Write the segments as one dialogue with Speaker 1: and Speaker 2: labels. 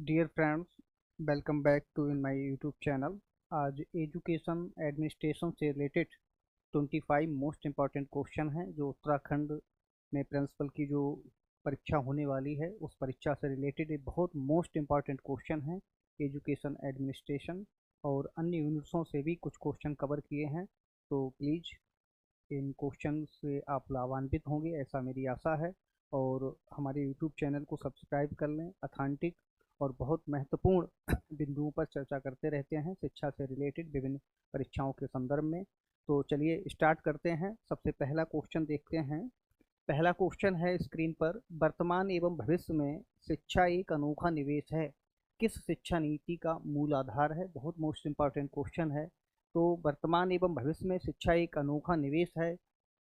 Speaker 1: Dear friends, welcome back to in my YouTube channel. आज education administration से related 25 most important question हैं जो उत्तराखंड में प्रिंसिपल की जो परीक्षा होने वाली है उस परीक्षा से रिलेटेड एक बहुत मोस्ट इम्पॉर्टेंट क्वेश्चन है। एजुकेशन एडमिनिस्ट्रेशन और अन्य यूनिट्सों से भी कुछ क्वेश्चन कवर किए हैं, तो प्लीज़ इन क्वेश्चन से आप लाभान्वित होंगे ऐसा मेरी आशा है। और हमारे यूट्यूब चैनल को सब्सक्राइब कर लें। अथेंटिक और बहुत महत्वपूर्ण बिंदुओं पर चर्चा करते रहते हैं शिक्षा से रिलेटेड विभिन्न परीक्षाओं के संदर्भ में। तो चलिए स्टार्ट करते हैं। सबसे पहला क्वेश्चन देखते हैं। पहला क्वेश्चन है स्क्रीन पर, वर्तमान एवं भविष्य में शिक्षा एक अनोखा निवेश है, किस शिक्षा नीति का मूल आधार है। बहुत मोस्ट इम्पॉर्टेंट क्वेश्चन है। तो वर्तमान एवं भविष्य में शिक्षा एक अनोखा निवेश है,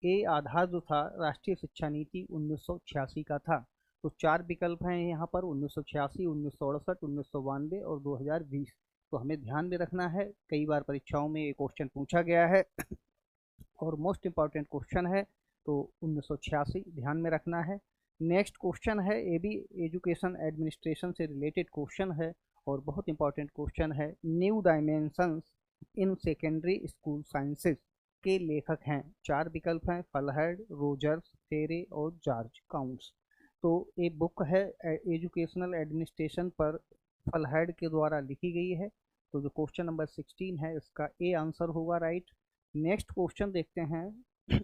Speaker 1: ये आधार जो था राष्ट्रीय शिक्षा नीति 1986 का था। तो चार विकल्प हैं यहाँ पर, 1986, 1968, 1992 और 2020। तो हमें ध्यान में रखना है, कई बार परीक्षाओं में ये क्वेश्चन पूछा गया है और मोस्ट इम्पॉर्टेंट क्वेश्चन है, तो 1986 ध्यान में रखना है। नेक्स्ट क्वेश्चन है, ये भी एजुकेशन एडमिनिस्ट्रेशन से रिलेटेड क्वेश्चन है और बहुत इंपॉर्टेंट क्वेश्चन है। New dimensions in secondary school sciences के लेखक हैं। चार विकल्प हैं, फलहर्ड, रोजर्स, फेरे और जॉर्ज काउंट्स। तो ये बुक है एजुकेशनल एडमिनिस्ट्रेशन पर फलहर्ड के द्वारा लिखी गई है। तो जो क्वेश्चन नंबर 16 है इसका ए आंसर होगा राइट। नेक्स्ट क्वेश्चन देखते हैं।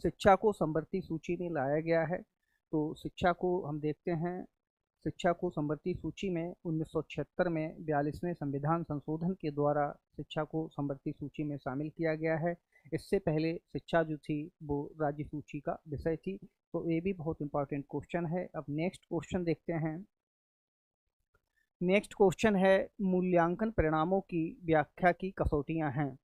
Speaker 1: शिक्षा को समवर्ती सूची में लाया गया है। तो शिक्षा को हम देखते हैं। शिक्षा को समवर्ती सूची में 1976 में 42वें संविधान संशोधन के द्वारा शिक्षा को समवर्ती सूची में शामिल किया गया है। इससे पहले शिक्षा जो थी वो राज्य सूची का विषय थी। तो ये भी बहुत इंपॉर्टेंट क्वेश्चन है। अब नेक्स्ट क्वेश्चन देखते हैं। नेक्स्ट क्वेश्चन है, मूल्यांकन परिणामों की व्याख्या की कसौटियां हैं।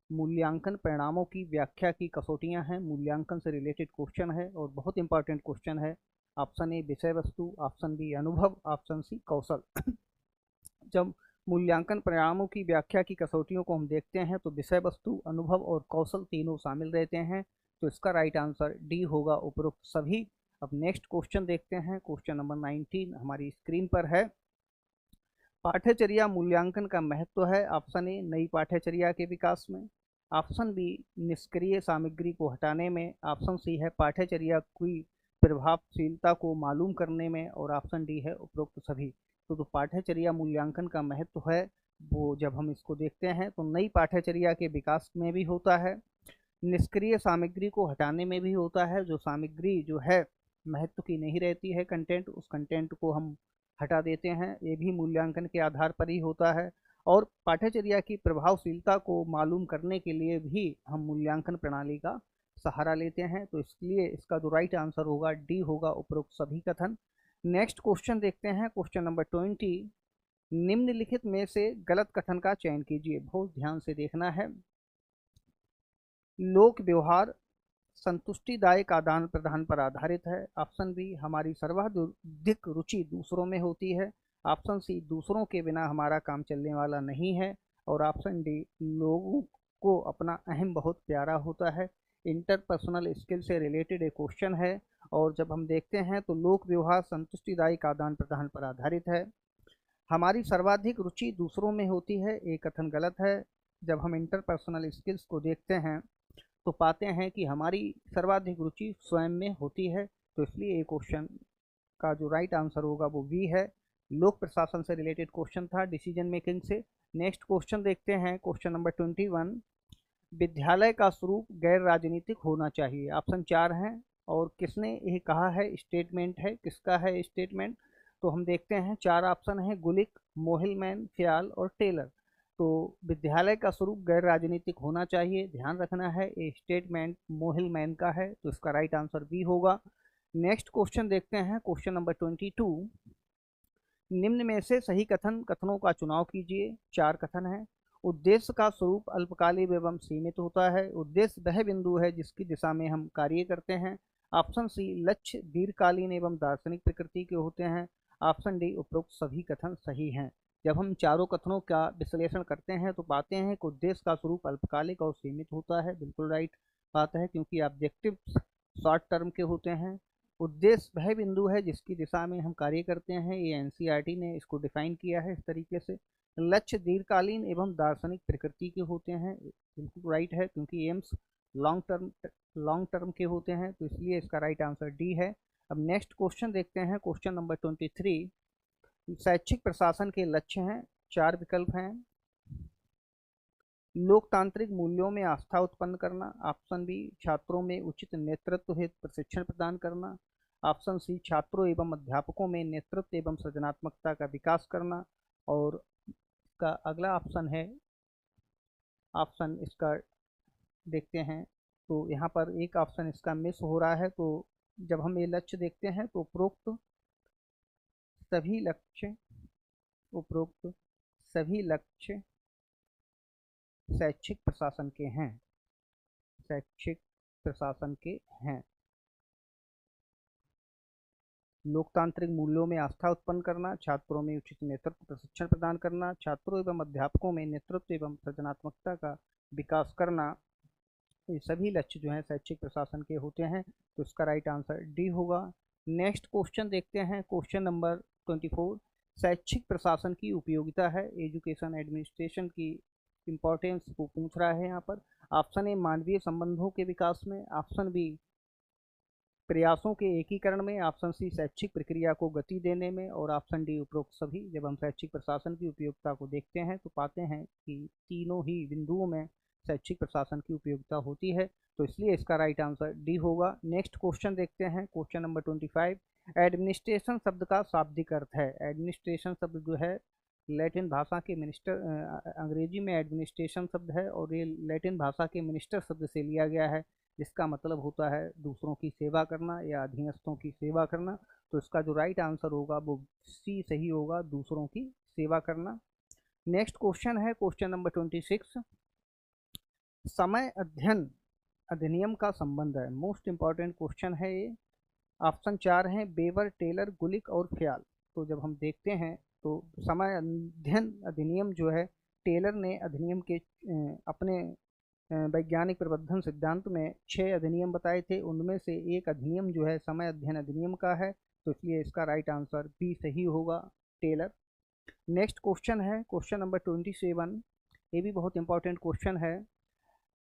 Speaker 1: मूल्यांकन परिणामों की व्याख्या की कसौटियां हैं, मूल्यांकन से रिलेटेड क्वेश्चन है और बहुत इंपॉर्टेंट क्वेश्चन है। ऑप्शन ए विषय वस्तु, ऑप्शन बी अनुभव, ऑप्शन सी कौशल। जब मूल्यांकन परिणामों की व्याख्या की कसौटियों को हम देखते हैं तो विषय वस्तु, अनुभव और कौशल तीनों शामिल रहते हैं। तो इसका राइट आंसर डी होगा, उपरोक्त सभी। अब नेक्स्ट क्वेश्चन देखते हैं। क्वेश्चन नंबर 19 हमारी स्क्रीन पर है। पाठ्यचर्या मूल्यांकन का महत्व है। ऑप्शन ए नई पाठ्यचर्या के विकास में, ऑप्शन बी निष्क्रिय सामग्री को हटाने में, ऑप्शन सी है पाठ्यचर्या की प्रभावशीलता को मालूम करने में और ऑप्शन डी है उपरोक्त सभी। तो जो पाठ्यचर्या मूल्यांकन का महत्व है वो जब हम इसको देखते हैं तो नई पाठ्यचर्या के विकास में भी होता है, निष्क्रिय सामग्री को हटाने में भी होता है। जो सामग्री जो है महत्व की नहीं रहती है, कंटेंट, उस कंटेंट को हम हटा देते हैं, ये भी मूल्यांकन के आधार पर ही होता है। और पाठ्यचर्या की प्रभावशीलता को मालूम करने के लिए भी हम मूल्यांकन प्रणाली का सहारा लेते हैं। तो इसलिए इसका जो राइट आंसर होगा डी होगा, उपरोक्त सभी कथन। नेक्स्ट क्वेश्चन देखते हैं। क्वेश्चन नंबर 20, निम्नलिखित में से गलत कथन का चयन कीजिए। बहुत ध्यान से देखना है। लोक व्यवहार संतुष्टिदायक आदान प्रदान पर आधारित है। ऑप्शन बी हमारी सर्वाधिक रुचि दूसरों में होती है, ऑप्शन सी दूसरों के बिना हमारा काम चलने वाला नहीं है और ऑप्शन डी लोगों को अपना अहम बहुत प्यारा होता है। इंटरपर्सनल स्किल से रिलेटेड एक क्वेश्चन है और जब हम देखते हैं तो लोक व्यवहार संतुष्टिदायक आदान प्रदान पर आधारित है। हमारी सर्वाधिक रुचि दूसरों में होती है, ये कथन गलत है। जब हम इंटरपर्सनल स्किल्स को देखते हैं तो पाते हैं कि हमारी सर्वाधिक रुचि स्वयं में होती है। तो इसलिए ये क्वेश्चन का जो राइट आंसर होगा वो बी है। लोक प्रशासन से रिलेटेड क्वेश्चन था, डिसीजन मेकिंग से। नेक्स्ट क्वेश्चन देखते हैं। क्वेश्चन नंबर 21, विद्यालय का स्वरूप गैर राजनीतिक होना चाहिए। ऑप्शन चार हैं और किसने ये कहा है, स्टेटमेंट है, किसका है स्टेटमेंट। तो हम देखते हैं, चार ऑप्शन है, गुलिक, मोहिलमैन, फ्याल और टेलर। तो विद्यालय का स्वरूप गैर राजनीतिक होना चाहिए, ध्यान रखना है, ये स्टेटमेंट मोहिलमैन का है। तो इसका राइट आंसर बी होगा। नेक्स्ट क्वेश्चन देखते हैं। क्वेश्चन नंबर 22, निम्न में से सही कथनों का चुनाव कीजिए। चार कथन है। उद्देश्य का स्वरूप अल्पकालिक एवं सीमित होता है। उद्देश्य वह बिंदु है जिसकी दिशा में हम कार्य करते हैं। ऑप्शन सी लक्ष्य दीर्घकालीन एवं दार्शनिक प्रकृति के होते हैं। ऑप्शन डी उपरोक्त सभी कथन सही हैं। जब हम चारों कथनों का विश्लेषण करते हैं तो पाते हैं कि उद्देश्य का स्वरूप अल्पकालिक और सीमित होता है। बिल्कुल राइट बात है, क्योंकि ऑब्जेक्टिव शॉर्ट टर्म के होते हैं उद्देश्य वह बिंदु है जिसकी दिशा में हम कार्य करते हैं, ये एनसीईआरटी ने इसको डिफाइन किया है इस तरीके से। लक्ष्य दीर्घकालीन एवं दार्शनिक प्रकृति के होते हैं, बिल्कुल राइट है, क्योंकि एम्स लॉन्ग टर्म के होते हैं, तो इसलिए इसका राइट आंसर डी है। अब नेक्स्ट क्वेश्चन देखते हैं, क्वेश्चन नंबर 23। शैक्षिक प्रशासन के लक्ष्य हैं, 4 विकल्प हैं। लोकतांत्रिक मूल्यों में आस्था उत्पन्न करना, ऑप्शन बी छात्रों में उचित नेतृत्व हेतु प्रशिक्षण प्रदान करना, ऑप्शन सी छात्रों एवं अध्यापकों में नेतृत्व एवं सृजनात्मकता का विकास करना, और इसका अगला ऑप्शन है ऑप्शन इसका देखते हैं, तो यहाँ पर एक ऑप्शन इसका मिस हो रहा है। तो जब हम ये लक्ष्य देखते हैं तो उपरोक्त सभी लक्ष्य शैक्षिक प्रशासन के हैं, शैक्षिक प्रशासन के हैं। लोकतांत्रिक मूल्यों में आस्था उत्पन्न करना, छात्रों में उचित नेतृत्व प्रशिक्षण प्रदान करना, छात्रों एवं अध्यापकों में नेतृत्व एवं सृजनात्मकता का विकास करना, ये सभी लक्ष्य जो हैं शैक्षिक प्रशासन के होते हैं, तो इसका राइट आंसर डी होगा। नेक्स्ट क्वेश्चन देखते हैं, क्वेश्चन नंबर 24। शैक्षिक प्रशासन की उपयोगिता है, एजुकेशन एडमिनिस्ट्रेशन की इंपॉर्टेंस को पूछ रहा है यहाँ पर। ऑप्शन ए मानवीय संबंधों के विकास में, ऑप्शन बी प्रयासों के एकीकरण में, ऑप्शन सी शैक्षिक प्रक्रिया को गति देने में, और ऑप्शन डी उपरोक्त सभी। जब हम शैक्षिक प्रशासन की उपयोगिता को देखते हैं तो पाते हैं कि तीनों ही बिंदुओं में शैक्षिक प्रशासन की उपयोगिता होती है, तो इसलिए इसका राइट आंसर डी होगा। नेक्स्ट क्वेश्चन देखते हैं, क्वेश्चन नंबर 25। एडमिनिस्ट्रेशन शब्द का शाब्दिक अर्थ है, एडमिनिस्ट्रेशन शब्द जो है लैटिन भाषा के अंग्रेजी में एडमिनिस्ट्रेशन शब्द है, और ये लैटिन भाषा के मिनिस्टर शब्द से लिया गया है, जिसका मतलब होता है दूसरों की सेवा करना या अधीनस्थों की सेवा करना। तो इसका जो राइट आंसर होगा वो सी सही होगा, दूसरों की सेवा करना। नेक्स्ट क्वेश्चन है क्वेश्चन नंबर 26। समय अध्ययन अधिनियम का संबंध है, मोस्ट इंपॉर्टेंट क्वेश्चन है ये। ऑप्शन 4 हैं, बेवर, टेलर, गुलिक और ख्याल। तो जब हम देखते हैं तो समय अध्ययन अधिनियम जो है, टेलर ने अधिनियम के अपने वैज्ञानिक प्रबंधन सिद्धांत में 6 अधिनियम बताए थे, उनमें से एक अधिनियम जो है समय अध्ययन अधिनियम का है, तो इसलिए इसका राइट आंसर बी सही होगा, टेलर। नेक्स्ट क्वेश्चन है क्वेश्चन नंबर 27। ये भी बहुत इंपॉर्टेंट क्वेश्चन है।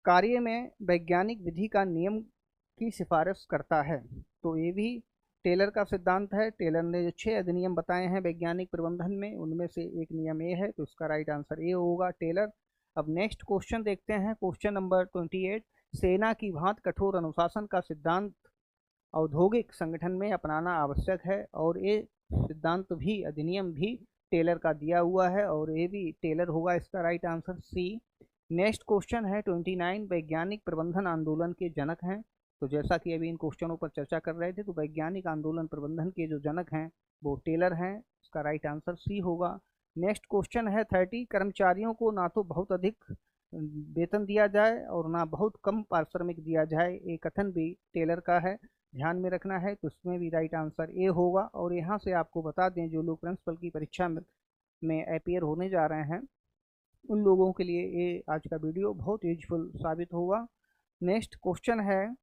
Speaker 1: कार्य में वैज्ञानिक विधि का नियम की सिफारिश करता है, तो ये भी टेलर का सिद्धांत है। टेलर ने जो 6 अधिनियम बताए हैं वैज्ञानिक प्रबंधन में, उनमें से एक नियम ए है, तो इसका राइट आंसर ए होगा, टेलर। अब नेक्स्ट क्वेश्चन देखते हैं, क्वेश्चन नंबर 28। सेना की भांति कठोर अनुशासन का सिद्धांत औद्योगिक संगठन में अपनाना आवश्यक है, और ये सिद्धांत भी अधिनियम भी टेलर का दिया हुआ है, और ये भी टेलर होगा, इसका right answer C. Next question है 29। वैज्ञानिक प्रबंधन आंदोलन के जनक हैं, तो जैसा कि अभी इन क्वेश्चनों पर चर्चा कर रहे थे, तो वैज्ञानिक आंदोलन प्रबंधन के जो जनक हैं वो टेलर हैं, इसका राइट आंसर सी होगा। नेक्स्ट क्वेश्चन है 30। कर्मचारियों को ना तो बहुत अधिक वेतन दिया जाए और ना बहुत कम पारिश्रमिक दिया जाए, ये कथन भी टेलर का है, ध्यान में रखना है, तो इसमें भी राइट आंसर ए होगा। और यहाँ से आपको बता दें, जो लोग प्रिंसिपल की परीक्षा में अपीयर होने जा रहे हैं, उन लोगों के लिए ये आज का वीडियो बहुत यूजफुल साबित होगा। नेक्स्ट क्वेश्चन है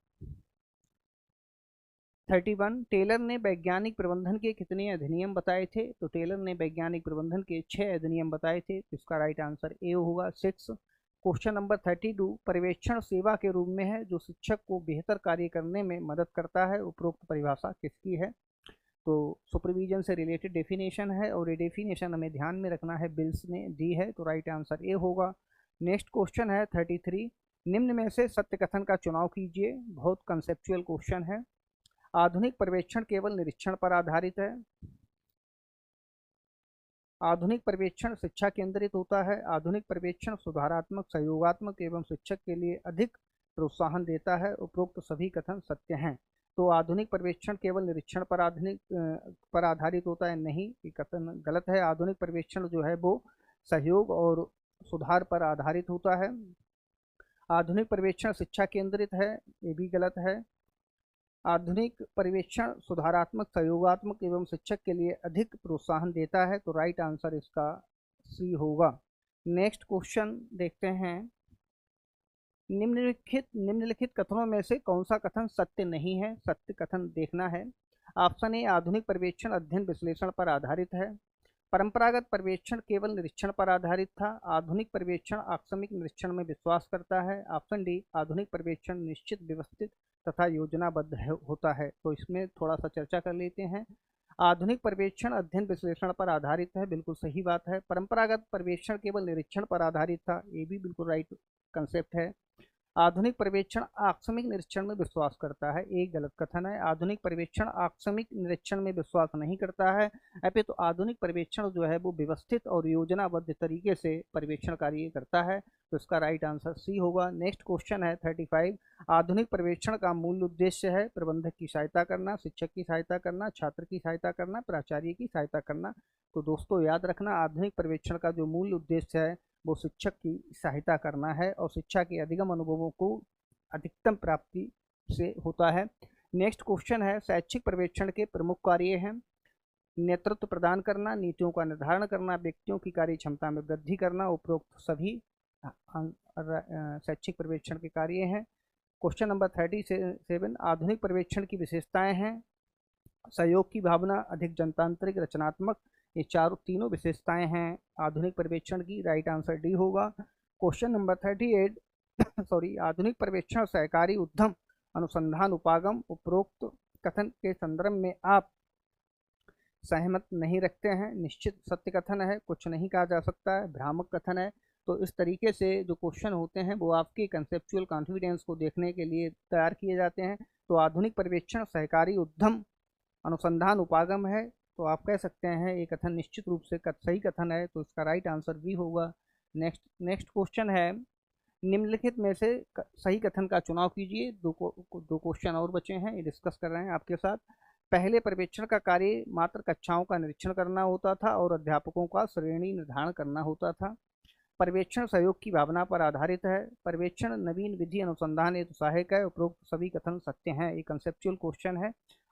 Speaker 1: 31। टेलर ने वैज्ञानिक प्रबंधन के कितने अधिनियम बताए थे, तो टेलर ने वैज्ञानिक प्रबंधन के 6 अधिनियम बताए थे, तो इसका राइट आंसर ए होगा, 6। Question number 32। पर्यवेक्षण सेवा के रूप में है जो शिक्षक को बेहतर कार्य करने में मदद करता है, उपरोक्त परिभाषा किसकी है, तो सुपरविजन से रिलेटेड डेफिनेशन है, और ये डेफिनेशन हमें ध्यान में रखना है, बिल्स ने दी है, तो राइट आंसर ए होगा। नेक्स्ट क्वेश्चन है 33। निम्न में से सत्य कथन का चुनाव कीजिए, बहुत कंसेप्चुअल क्वेश्चन है। आधुनिक पर्यवेक्षण केवल निरीक्षण पर आधारित है, आधुनिक पर्यवेक्षण शिक्षा केंद्रित होता है, आधुनिक पर्यवेक्षण सुधारात्मक, सहयोगात्मक एवं शिक्षक के लिए अधिक प्रोत्साहन देता है, उपरोक्त सभी कथन सत्य हैं। तो आधुनिक पर्यवेक्षण केवल निरीक्षण पर आधारित होता है, नहीं, ये कथन गलत है। आधुनिक पर्यवेक्षण जो है वो सहयोग और सुधार पर आधारित होता है। आधुनिक पर्यवेक्षण शिक्षा केंद्रित है, ये भी गलत है। आधुनिक पर्यवेक्षण सुधारात्मक, सहयोगात्मक एवं शिक्षक के लिए अधिक प्रोत्साहन देता है, तो राइट आंसर इसका सी होगा। नेक्स्ट क्वेश्चन देखते हैं, निम्नलिखित कथनों में से कौन सा कथन सत्य नहीं है, सत्य कथन देखना है। ऑप्शन ए आधुनिक पर्यवेक्षण अध्ययन विश्लेषण पर आधारित है। परंपरागत पर्यवेक्षण केवल निरीक्षण पर आधारित था। आधुनिक पर्यवेक्षण आकस्मिक निरीक्षण में विश्वास करता है। ऑप्शन डी आधुनिक पर्यवेक्षण निश्चित, व्यवस्थित तथा योजनाबद्ध होता है। तो इसमें थोड़ा सा चर्चा कर लेते हैं। आधुनिक पर्यवेक्षण अध्ययन विश्लेषण पर आधारित है, बिल्कुल सही बात है। परंपरागत पर्यवेक्षण केवल निरीक्षण पर आधारित था, ये भी बिल्कुल राइट कंसेप्ट है। आधुनिक पर्यवेक्षण आकस्मिक निरीक्षण में विश्वास करता है, एक गलत कथन है। आधुनिक पर्यवेक्षण आकस्मिक निरीक्षण में विश्वास नहीं करता है, अपितु तो आधुनिक पर्यवेक्षण जो है वो व्यवस्थित और योजनाबद्ध तरीके से पर्यवेक्षण कार्य करता है। तो इसका राइट आंसर सी होगा। नेक्स्ट क्वेश्चन है 35। आधुनिक पर्यवेक्षण का मूल उद्देश्य है प्रबंधक की सहायता करना, शिक्षक की सहायता करना, छात्र की सहायता करना, प्राचार्य की सहायता करना। तो दोस्तों याद रखना, आधुनिक पर्यवेक्षण का जो मूल उद्देश्य है वो शिक्षक की सहायता करना है और शिक्षा के अधिगम अनुभवों को अधिकतम प्राप्ति से होता है। नेक्स्ट क्वेश्चन है शैक्षिक पर्यवेक्षण के प्रमुख कार्य हैं नेतृत्व प्रदान करना, नीतियों का निर्धारण करना, व्यक्तियों की कार्य क्षमता में वृद्धि करना। उपरोक्त सभी शैक्षिक पर्यवेक्षण के कार्य हैं। क्वेश्चन नंबर 37 आधुनिक पर्यवेक्षण की विशेषताएं हैं सहयोग की भावना, अधिक जनतांत्रिक, रचनात्मक। ये तीनों विशेषताएं हैं आधुनिक पर्यवेक्षण की। राइट आंसर डी होगा। क्वेश्चन नंबर 38 सॉरी आधुनिक पर्यवेक्षण सहकारी उद्यम अनुसंधान उपागम। उपरोक्त कथन के संदर्भ में आप सहमत नहीं रखते हैं। निश्चित सत्य कथन है, कुछ नहीं कहा जा सकता है, भ्रामक कथन है। तो इस तरीके से जो क्वेश्चन होते हैं वो आपके कंसेप्चुअल कॉन्फिडेंस को देखने के लिए तैयार किए जाते हैं। तो आधुनिक पर्यवेक्षण सहकारी उद्यम अनुसंधान उपागम है, तो आप कह सकते हैं ये कथन निश्चित रूप से सही कथन है। तो इसका राइट आंसर भी होगा। नेक्स्ट क्वेश्चन है निम्नलिखित में से सही कथन का चुनाव कीजिए। दो क्वेश्चन और बचे हैं, ये डिस्कस कर रहे हैं आपके साथ। पहले पर्यवेक्षण का कार्य मात्र कक्षाओं का निरीक्षण करना होता था और अध्यापकों का श्रेणी निर्धारण करना होता था। पर्यवेक्षण सहयोग की भावना पर आधारित है। पर्यवेक्षण नवीन विधि अनुसंधान हेतु सहायक है। उपरोक्त सभी कथन सत्य हैं। ये कंसेप्चुअल क्वेश्चन है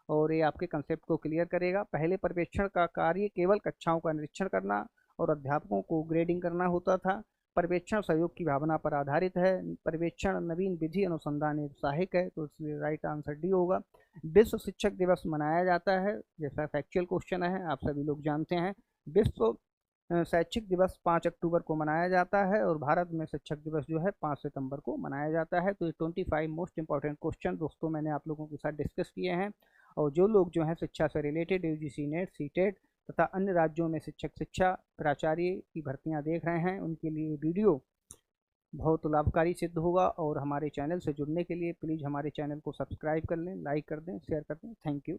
Speaker 1: और ये आपके कंसेप्ट को क्लियर करेगा। पहले पर्यवेक्षण का कार्य केवल कक्षाओं का निरीक्षण करना और अध्यापकों को ग्रेडिंग करना होता था। पर्यवेक्षण सहयोग की भावना पर आधारित है। पर्यवेक्षण नवीन विधि अनुसंधान हेतु सहायक है, तो इसलिए राइट आंसर डी होगा। विश्व शिक्षक दिवस मनाया जाता है, जैसा फैक्चुअल क्वेश्चन है, आप सभी लोग जानते हैं। विश्व शैक्षिक दिवस 5 अक्टूबर को मनाया जाता है और भारत में शिक्षक दिवस जो है 5 सितंबर को मनाया जाता है। तो ये 25 मोस्ट इंपॉर्टेंट क्वेश्चन दोस्तों मैंने आप लोगों के साथ डिस्कस किए हैं। और जो लोग जो हैं शिक्षा से रिलेटेड यूजीसी नेट, सीटेट तथा अन्य राज्यों में शिक्षक शिक्षा प्राचार्य की भर्तियां देख रहे हैं, उनके लिए वीडियो बहुत लाभकारी सिद्ध होगा। और हमारे चैनल से जुड़ने के लिए प्लीज़ हमारे चैनल को सब्सक्राइब कर लें, लाइक कर दें, शेयर कर दें। Thank you.